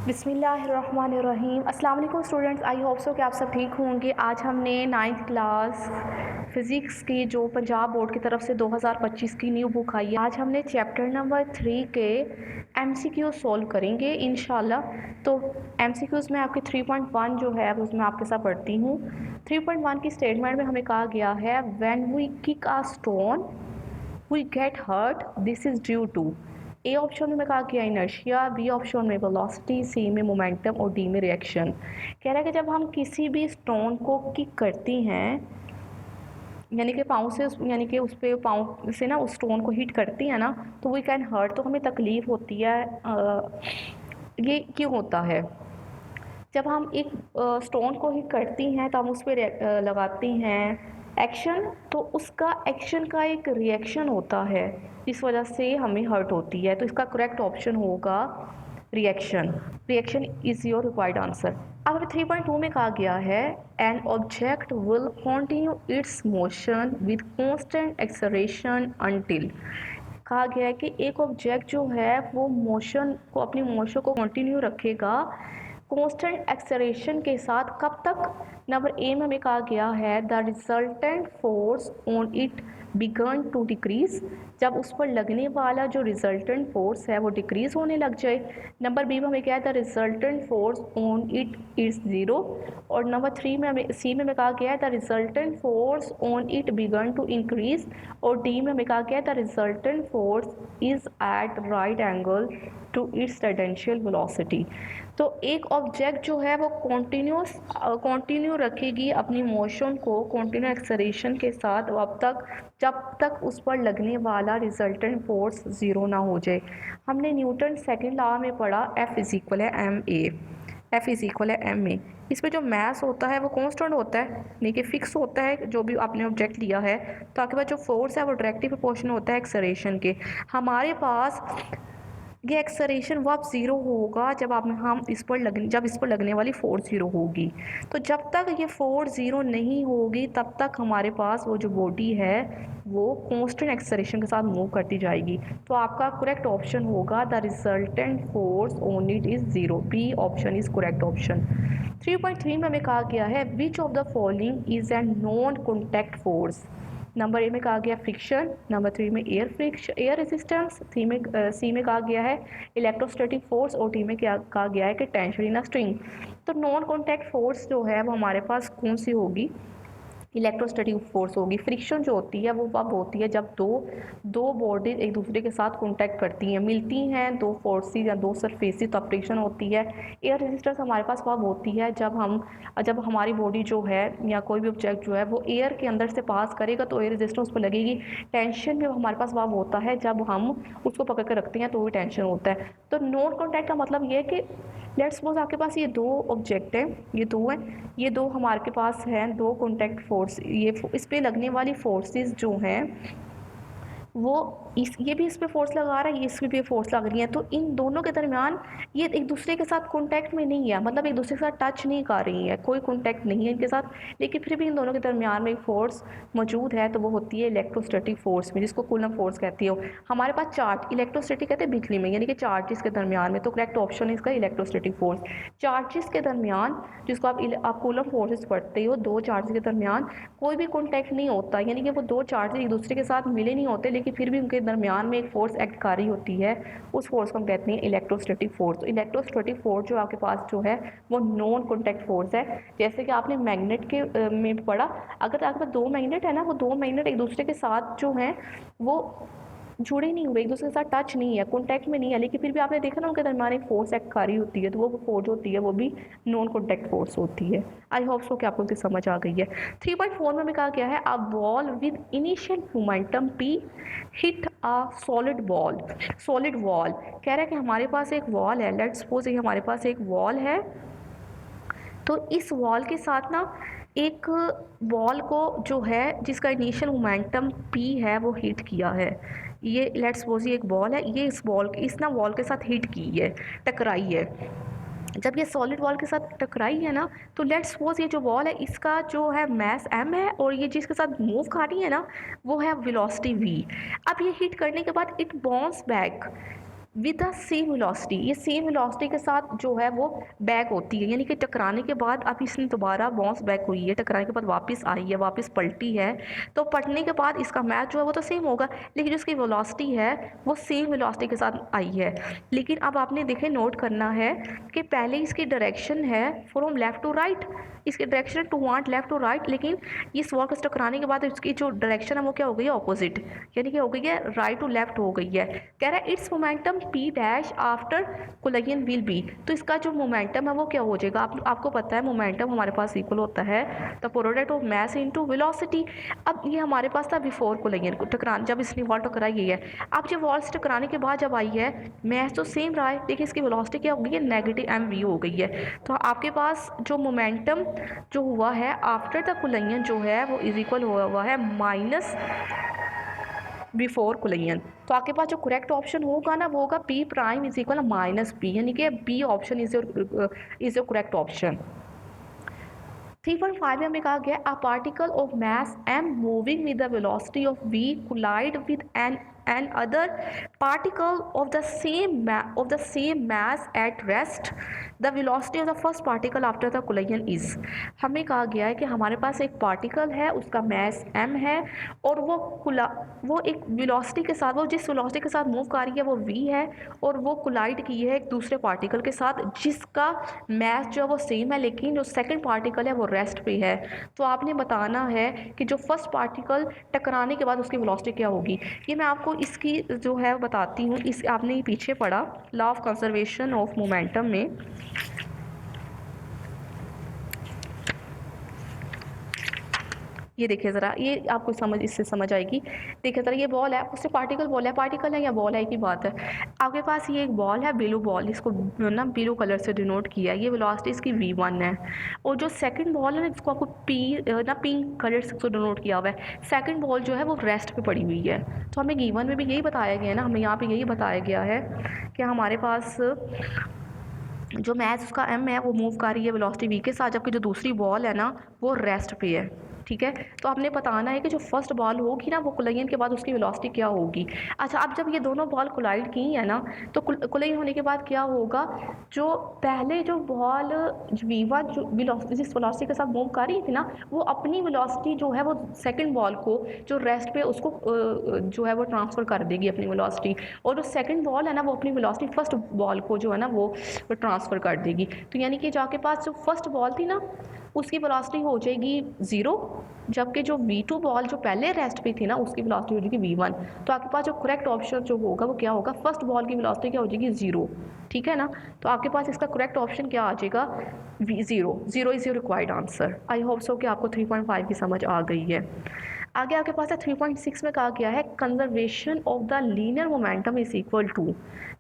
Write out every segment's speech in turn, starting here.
बिस्मिल्लाहिर्रहमानिर्रहीम। अस्सलाम वालेकुम स्टूडेंट्स, आई होप सो कि आप सब ठीक होंगे। आज हमने 9th क्लास फ़िज़िक्स की जो पंजाब बोर्ड की तरफ से 2025 की न्यू बुक आई है, आज हमने चैप्टर नंबर 3 के MCQ सॉल्व करेंगे इंशाल्लाह। तो MCQs में आपके 3.1 जो है उसमें आपके साथ पढ़ती हूँ। 3.1 की स्टेटमेंट में हमें कहा गया है when we kick a stone we get hurt, this is due to. A option में कहा गया इनर्शिया, बी ऑप्शन में वेलोसिटी, सी में मोमेंटम और डी में रिएक्शन। कह रहा है कि जब हम किसी भी स्टोन को किक करती हैं, यानी कि पाँव से यानी कि उस पर पाँव से ना उस स्टोन को हिट करती है ना, तो वी कैन हर्ट, तो हमें तकलीफ़ होती है। ये क्यों होता है? जब हम एक स्टोन को हिट करती हैं तो हम उस पर लगाती हैं एक्शन, तो उसका एक्शन का एक रिएक्शन होता है जिस वजह से हमें हर्ट होती है। तो इसका करेक्ट ऑप्शन होगा reaction. Reaction is your required answer. अब हमें 3.2 में कहा गया है an object will continue its motion with constant acceleration until. कहा गया है कि एक ऑब्जेक्ट जो है वो मोशन को अपनी मोशन को कंटिन्यू रखेगा कांस्टेंट एक्सेलरेशन के साथ। कब तक? नंबर ए में हमें कहा गया है the resultant force on it began to decrease, जब उस पर लगने वाला जो रिजल्टेंट फोर्स है वो डिक्रीज होने लग जाए। नंबर बी में हमें क्या है the resultant force on it is zero. और नंबर सी में हमें कहा गया है the resultant force on it began to increase. और डी में हमें कहा गया है the resultant force is at right angle to its tangential velocity. तो एक ऑब्जेक्ट जो है वो कंटिन्यू रखेगी अपनी मोशन को कंटिन्यू एक्सेलरेशन के साथ जब तक उस पर लगने वाला रिजल्टेंट फोर्स ज़ीरो ना हो जाए। हमने न्यूटन सेकंड लॉ में पढ़ा F इज इक्वल है M A. F is equal है एम ए। इसमें जो मैस होता है वो कांस्टेंट होता है, यानी कि फिक्स होता है जो भी आपने ऑब्जेक्ट लिया है। तो आपके पास जो फोर्स है वो डायरेक्टली प्रोपोर्शनल होता है एक्सेलरेशन के। हमारे पास ये एक्सेलरेशन वो अब ज़ीरो होगा जब इस पर लगने वाली फोर्स ज़ीरो होगी। तो जब तक ये फोर्स ज़ीरो नहीं होगी तब तक हमारे पास वो जो बॉडी है वो कांस्टेंट एक्सेलरेशन के साथ मूव करती जाएगी। तो आपका करेक्ट ऑप्शन होगा the resultant force on it is zero. B option is correct option. 3.3 में हमें कहा गया है which of the following is an non contact force. Number A में कहा गया फ्रिक्शन, नंबर 3 में एयर रेजिस्टेंस, सी में कहा गया है इलेक्ट्रोस्टैटिक फोर्स और डी में क्या कहा गया है कि टेंशन इन अ स्ट्रिंग। तो नॉन कॉन्टैक्ट फोर्स जो है वो हमारे पास कौन सी होगी? इलेक्ट्रोस्टैटिक फोर्स होगी। फ्रिक्शन जो होती है वो कब होती है? जब दो बॉडीज एक दूसरे के साथ कॉन्टैक्ट करती हैं, मिलती हैं दो फोर्सेस या दो सरफेसेस, तो फ्रिक्शन होती है। एयर रेजिस्टेंस हमारे पास कब होती है? जब हमारी बॉडी जो है या कोई भी ऑब्जेक्ट जो है वो एयर के अंदर से पास करेगा तो एयर रेजिस्टेंस पर लगेगी। टेंशन भी हमारे पास कब होता है? जब हम उसको पकड़ कर रखते हैं तो भी टेंशन होता है। तो नॉन कॉन्टैक्ट का मतलब ये है कि लेट्स सपोज आपके पास ये दो ऑब्जेक्ट हैं, ये दो हमारे पास हैं दो कॉन्टैक्ट फोर्स। इस पे लगने वाली फोर्सेस जो हैं वो ये भी इस पे फोर्स लगा रहा है, ये इस पे भी फोर्स लग रही है। तो इन दोनों के दरमियान ये एक दूसरे के साथ कॉन्टैक्ट में नहीं है, मतलब एक दूसरे के साथ टच नहीं कर रही है, कोई कॉन्टैक्ट नहीं है इनके साथ, लेकिन फिर भी इन दोनों के दरमियान में एक फोर्स मौजूद है। तो वो होती है इलेक्ट्रोस्टैटिक फोर्स में, जिसको कूलम फोर्स कहती है। हमारे पास चार्ज इलेक्ट्रोस्टैटिक कहते हैं बिजली में, यानी कि चार्जेस के दरमियान में। तो करेक्ट ऑप्शन है इसका इलेक्ट्रोस्टैटिक फोर्स। चार्जेस के दरमियान जिसको आप कूलम फोर्सेस पढ़ते हो, दो चार्जेस के दरमियान कोई भी कॉन्टैक्ट नहीं होता, यानी कि वो दो चार्जेस एक दूसरे के साथ मिले नहीं होते, लेकिन फिर भी उनके दरमियान में एक फोर्स एक्ट कर रही होती है। उस फोर्स को हम कहते हैं इलेक्ट्रोस्टैटिक फोर्स। तो इलेक्ट्रोस्टैटिक फोर्स जो आपके पास जो है वो नॉन कॉन्टैक्ट फोर्स है। जैसे कि आपने मैग्नेट के में पढ़ा, अगर आपके पास दो मैग्नेट है ना, वो दो मैग्नेट एक दूसरे के साथ जो हैं वो जुड़े नहीं हुए, एक दूसरे के साथ टच नहीं है, कॉन्टैक्ट में नहीं है, लेकिन फिर भी आपने देखा ना उनके दरमियान एक फोर्स एक्ट कर रही होती है। तो वो फोर्स होती है वो भी नॉन कॉन्टैक्ट फोर्स होती है। आई होप सो कि आपको इसकी समझ आ गई है। 3.4 में कहा गया है a ball with initial momentum p hit a solid wall. Solid wall कह रहा है कि हमारे पास एक वॉल है, लेट्स सपोज हमारे पास एक वॉल है। तो इस वॉल के साथ ना एक बॉल को जो है जिसका इनिशियल मोमेंटम p है वो हिट किया है। ये लेट्स सपोज ये एक बॉल है, ये इस ना वॉल के साथ हिट की है, टकराई है। जब ये सॉलिड वॉल के साथ टकराई है ना, तो लेट्स सपोज ये जो वॉल है इसका जो है मैस m है और ये जिसके साथ मूव कर रही है ना वो है वेलोसिटी v। अब ये हिट करने के बाद it bounce back, with the same velocity, ये सेम वेलोसिटी के साथ जो है वो बैक होती है, यानी कि टकराने के बाद अब इसने दोबारा बाउंस बैक हुई है, टकराने के बाद वापस आई है, वापस पलटी है, तो पलटने के बाद इसका मैच जो है वो तो सेम होगा, लेकिन जो इसकी वेलोसिटी है वो सेम वेलोसिटी के साथ आई है। लेकिन अब आपने देखे नोट करना है कि पहले इसकी डायरेक्शन है फ्रॉम लेफ्ट टू राइट, इसकी डायरेक्शन है टुवर्ड लेफ्ट टू राइट, लेकिन इस वॉल के टकराने के बाद इसकी जो डायरेक्शन है वो क्या हो गई है, ऑपोजिट, यानी कि हो गई है राइट टू लेफ्ट हो गई है। कह रहा है it's momentum P dash after collision will be, तो इसका जो मोमेंटम है वो क्या हो जाएगा, आपको पता है मोमेंटम हमारे पास इक्वल होता है the product of mass into velocity. अब ये हमारे पास था बिफोर कोलिजन को टकराने, जब इसने वॉल टकराई गई है, अब जब वॉल से टकराने के बाद जब आई है मास तो सेम रहा है, लेकिन इसकी वेलोसिटी क्या हो गई है, नेगेटिव एम वी हो गई है। तो आपके पास जो मोमेंटम जो हुआ है आफ्टर द कोलिजन जो है वो इज इक्वल हुआ है माइनस बिफोर कोलिजन। तो आपके पास जो करेक्ट ऑप्शन होगा ना वो होगा P prime is equal minus P, यानी कि B option is your correct option. 3.5 में हमें कहा गया a particle of mass m moving with the velocity of v collide with another particle of the same mass at rest, the velocity of the first particle after the collision is। हमें कहा गया है कि हमारे पास एक particle है, उसका मास m है और वो एक वेलोसिटी के साथ, वो जिस वेलोसिटी के साथ मूव कर रही है वो v है, और वो कोलाइड की है एक दूसरे पार्टिकल के साथ जिसका मास जो है वो सेम है, लेकिन जो सेकंड पार्टिकल है वो रेस्ट पे है। तो आपने बताना है कि जो फर्स्ट पार्टिकल टकराने के बाद उसकी वेलोसिटी क्या होगी। ये मैं आपको इसकी जो है बताती हूँ, इस आपने पीछे पढ़ा law of conservation of momentum में, ये देखिए ज़रा, ये आपको इससे समझ आएगी। देखिए ज़रा, ये बॉल है, उससे पार्टिकल है या बॉल है की बात है। आपके पास ये एक बॉल है, ब्लू बॉल, इसको ना ब्लू कलर से डिनोट किया है, ये वेलोसिटी इसकी v1 है, और जो सेकंड बॉल है ना इसको आपको पिंक कलर से इसको डिनोट किया हुआ है, सेकंड बॉल जो है वो रेस्ट पे पड़ी हुई है। तो हमें गिवन में भी यही बताया गया है ना, हमें यहाँ पे यही बताया गया है कि हमारे पास जो मैच उसका m है वो मूव कर रही है वेलोसिटी v के साथ, जबकि जो दूसरी बॉल है ना वो रेस्ट पे है। ठीक है, तो आपने बताना है कि जो फर्स्ट बॉल होगी ना वो कोलिजन के बाद उसकी वेलोसिटी क्या होगी। अच्छा, अब जब ये दोनों बॉल कोलाइड की है ना तो कोलिजन होने के बाद क्या होगा, जो पहले जो बॉल v1 जो वेलोसिटी जिस वेलोसिटी के साथ मूव कर रही थी ना, वो अपनी वेलोसिटी जो है वो सेकंड बॉल को जो रेस्ट पे उसको जो है वो ट्रांसफ़र कर देगी अपनी वेलोसिटी, और जो सेकंड बॉल है ना वो अपनी वेलोसिटी फर्स्ट बॉल को जो है ना वो ट्रांसफ़र कर देगी। तो यानी कि जो आपके पास जो फर्स्ट बॉल थी ना उसकी वेलोसिटी हो जाएगी 0, जबकि जो v2 बॉल जो पहले रेस्ट पे थी ना उसकी वेलोसिटी हो जाएगी v1। तो आपके पास जो करेक्ट ऑप्शन जो होगा वो क्या होगा, फर्स्ट बॉल की वेलोसिटी क्या हो जाएगी 0। ठीक है ना, तो आपके पास इसका करेक्ट ऑप्शन क्या आ जाएगा, v0 is your required answer. I hope so कि आपको 3.5 की समझ आ गई है। आगे आपके पास है 3.6 में कहा गया है conservation of the linear momentum is equal to.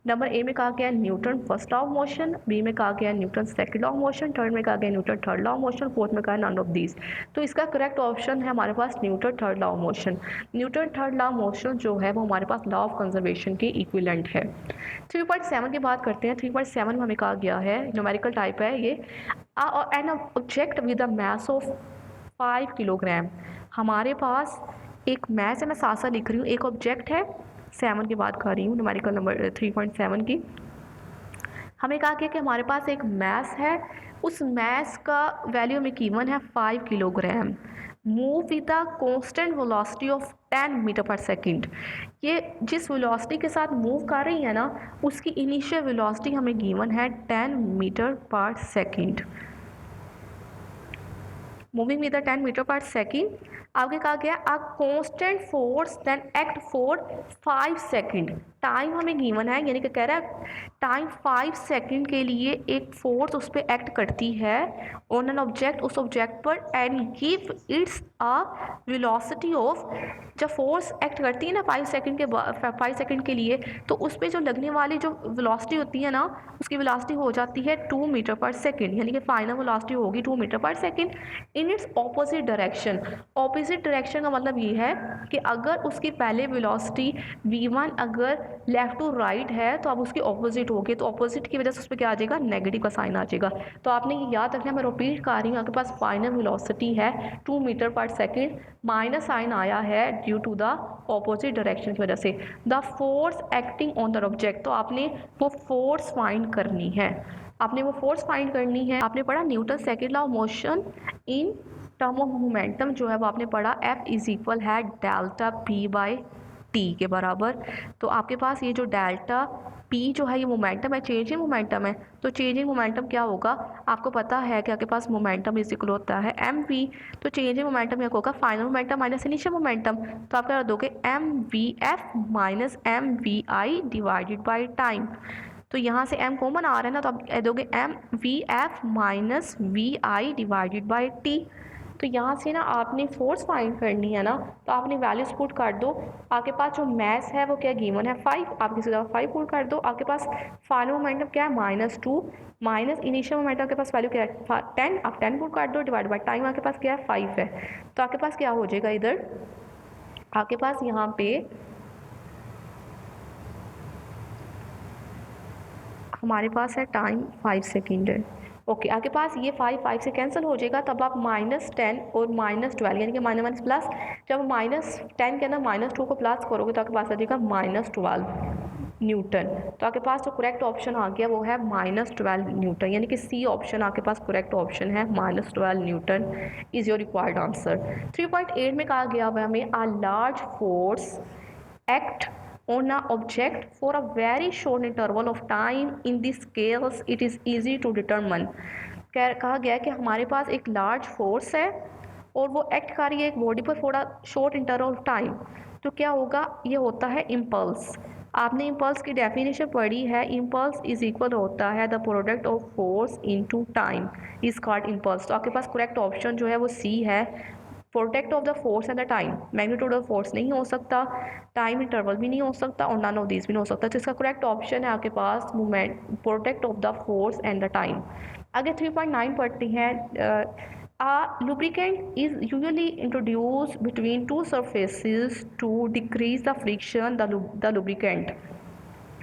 Number A में कहा गया है Newton first law of motion, B में कहा गया है Newton second law of motion, third में कहा गया Newton third law of motion, fourth में कहा है नन ऑफ दीज। तो इसका करेक्ट ऑप्शन है हमारे पास Newton third law of motion. Newton third law of motion जो है वो हमारे पास लॉ ऑफ कंजर्वेशन के इक्विवेलेंट है। 3.7 की बात करते हैं। 3.7 में हमें कहा गया है, न्यूमेरिकल टाइप है ये, an object with a mass of 5 kilogram. हमारे पास एक मैस है, मैं साथ साथ लिख रही हूँ, एक ऑब्जेक्ट है, 7 की बात कर रही हूँ, न्यूमेरिकल नंबर 3.7 की। हमें कहा गया कि हमारे पास एक मैस है, उस मैस का वैल्यू हमें गिवन है 5 kilogram, move with the constant velocity of 10 metre per second. ये जिस वेलोसिटी के साथ मूव कर रही है ना उसकी इनिशियल वेलोसिटी हमें गिवन है 10 metre per second, moving with 10 metre per second. आगे कहा गया a constant force then act for 5 second. Time हमें गिवन है, यानी कि कह रहा है टाइम 5 सेकंड के लिए एक फोर्स उस पर एक्ट करती है ऑन एन ऑब्जेक्ट, उस ऑब्जेक्ट पर, and give it's a velocity of. जब फोर्स एक्ट करती है ना 5 सेकंड के लिए, तो उस पर जो लगने वाली जो वेलोसिटी होती है ना उसकी वेलोसिटी हो जाती है 2 मीटर पर सेकेंड, यानी कि फाइनल वेलोसिटी होगी 2 metre per second in its opposite direction. Opposite direction का मतलब ये है कि अगर उसकी पहले वेलोसिटी v1 अगर लेफ़्ट टू राइट है तो अब उसकी ऑपोजिट होगी, तो ऑपोजिट की वजह से उस पर क्या आ जाएगा, नेगेटिव का साइन आ जाएगा। तो आपने ये याद रखना है, मैं रिपीट कर रही हूँ, आपके पास फाइनल वेलोसिटी है 2 metre per second, minus sign आया है due to the opposite direction की वजह से। The force acting on the object, तो आपने वो फोर्स फाइंड करनी है, आपने वो फोर्स फाइंड करनी है। आपने पढ़ा Newton second law of motion in term of momentum, जो है वो आपने पढ़ा F इज इक्वल है डेल्टा P बाई टी के बराबर। तो आपके पास ये जो डेल्टा P जो है ये मोमेंटम है, चेंजिंग मोमेंटम है, तो चेंजिंग मोमेंटम क्या होगा, आपको पता है कि आपके पास मोमेंटम इज इक्वल होता है mv, तो चेंजिंग मोमेंटम क्या होगा, final momentum minus initial momentum, तो आप क्या दोगे mvf minus mvi divided by time. तो यहाँ से m कॉमन आ रहा है ना, तो आप दोगे mvf minus vi divided by T. तो यहाँ से ना आपने फोर्स फाइंड करनी है ना, तो आपने वैल्यूज पुट कर दो। आपके पास जो मैस है वो क्या गिवन है 5, आप किसी जगह 5 पुट कर दो। आपके पास फाइनल मोमेंटम क्या है -2, माइनस इनिशियल मोमेंटम के पास वैल्यू क्या है 10, आप 10 पुट कर दो, डिवाइड बाई टाइम आपके पास क्या है 5 है। तो आपके पास क्या हो जाएगा, इधर आपके पास यहाँ पे हमारे पास है टाइम 5 सेकेंड है। ओके, आपके पास ये 5 से कैंसिल हो जाएगा, तब आप -10 और -12 यानी कि माइनस प्लस, जब -10 के अंदर -2 को प्लस करोगे तो आपके पास आ जाएगा -12 न्यूटन। तो आपके पास जो करेक्ट ऑप्शन आ गया वो है -12 न्यूटन, यानी कि सी ऑप्शन आपके पास करेक्ट ऑप्शन है, -12 Newton is your required answer. 3.8 में कहा गया हुआ हमें a large force act on an object for a very short interval of time. In this case it is easy to determine। कहा गया है कि हमारे पास एक लार्ज फोर्स है और वो एक्ट कर रही है एक बॉडी पर थोड़ा शॉर्ट इंटरवल ऑफ टाइम, तो क्या होगा, ये होता है इम्पल्स। आपने इम्पल्स की डेफिनेशन पढ़ी है, इम्पल्स इज इक्वल होता है the product of force into time is called impulse. तो आपके पास करेक्ट ऑप्शन जो है वो सी है, product of the force and the time. Magnitude of force नहीं हो सकता, टाइम इंटरवल भी नहीं हो सकता, और नन ऑफ दिस भी नहीं हो सकता। तो इसका करेक्ट ऑप्शन है आपके पास moment product of the force and the time. आगे 3.9 पढ़ते हैं। A lubricant is usually introduced between two surfaces to decrease the friction. The lubricant,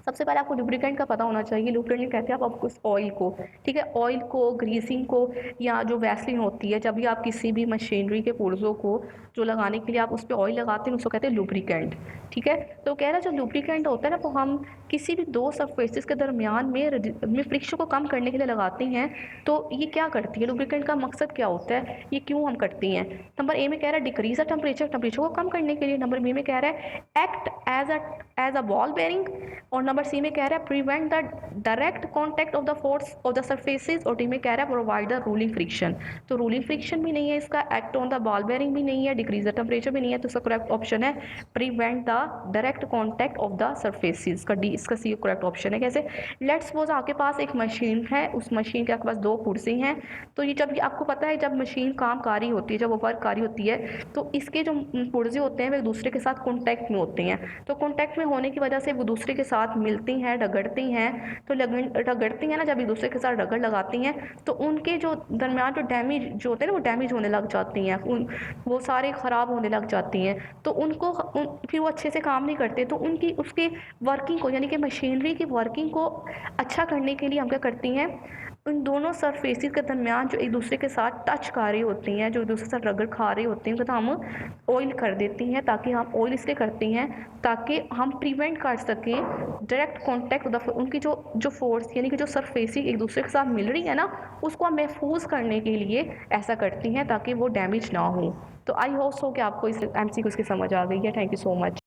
सबसे पहले आपको लुब्रिकेंट का पता होना चाहिए। लुब्रिकेंट कहते हैं आप उस ऑयल को, ठीक है, ऑयल को, ग्रीसिंग को, या जो वैसलीन होती है, जब भी आप किसी भी मशीनरी के पुर्जों को जो लगाने के लिए आप उस पर ऑयल लगाते हैं उसको कहते हैं लुब्रिकेंट, ठीक है। तो कह रहा है जो लुब्रिकेंट होता है ना, वो हम किसी भी दो सरफेसेस के दरमियान में फ्रिक्शन को कम करने के लिए लगाते हैं। तो ये क्या करती है, लुब्रिकेंट का मकसद क्या होता है, ये क्यों हम करती हैं। नंबर ए में कह रहा है डिक्रीज द टेम्परेचर, टेम्परेचर को कम करने के लिए। नंबर बी में कह रहा है act as a ball bearing, और नंबर सी में कह रहा है prevent the direct contact of the force of the surfaces, और डी में कह रहा है प्रोवाइड द रूलिंग फ्रिक्शन। तो रूलिंग फ्रिक्शन भी नहीं है इसका, act on the ball bearing भी नहीं है, डिक्रीज द टेम्परेचर भी नहीं है, तो इसका करेक्ट ऑप्शन है prevent the direct contact of the surfaces का डी, इसका सी करेक्ट ऑप्शन है। कैसे, लेट्स सपोज आपके पास एक मशीन है, उस मशीन के आपके पास दो कुर्सी हैं। तो ये जब आपको पता है जब मशीन काम कर रही होती है, जब वो वर्क कर रही होती है, तो इसके जो पुर्जे होते हैं वो एक दूसरे के साथ कॉन्टैक्ट में होते हैं। तो कॉन्टैक्ट में होने की वजह से वो दूसरे के साथ मिलती हैं, रगड़ती हैं। तो रगड़ती हैं ना, जब एक दूसरे के साथ रगड़ लगाती हैं तो उनके जो दरमियान जो डैमेज जो होते हैं ना, वो डैमेज होने लग जाती हैं, वो सारे ख़राब होने लग जाती हैं। तो उनको फिर वो अच्छे से काम नहीं करते, तो उनकी उसकी वर्किंग को, यानी कि मशीनरी की वर्किंग को अच्छा करने के लिए हम क्या करती हैं, उन दोनों सरफेसेस के दरमियान जो एक दूसरे के साथ टच कर रही होती हैं, जो एक दूसरे के साथ रगड़ खा रही होती हैं, तो हम ऑयल कर देती हैं। ताकि हम ऑयल इसलिए करती हैं ताकि हम प्रिवेंट कर सकें डायरेक्ट कॉन्टैक्ट द उनकी जो फोर्स, यानी कि जो सरफेसेस एक दूसरे के साथ मिल रही है ना, उसको हम महफूज करने के लिए ऐसा करती हैं ताकि वो डैमेज ना हो। तो आई होप सो कि आपको इस MCQ की समझ आ गई है। Thank you so much.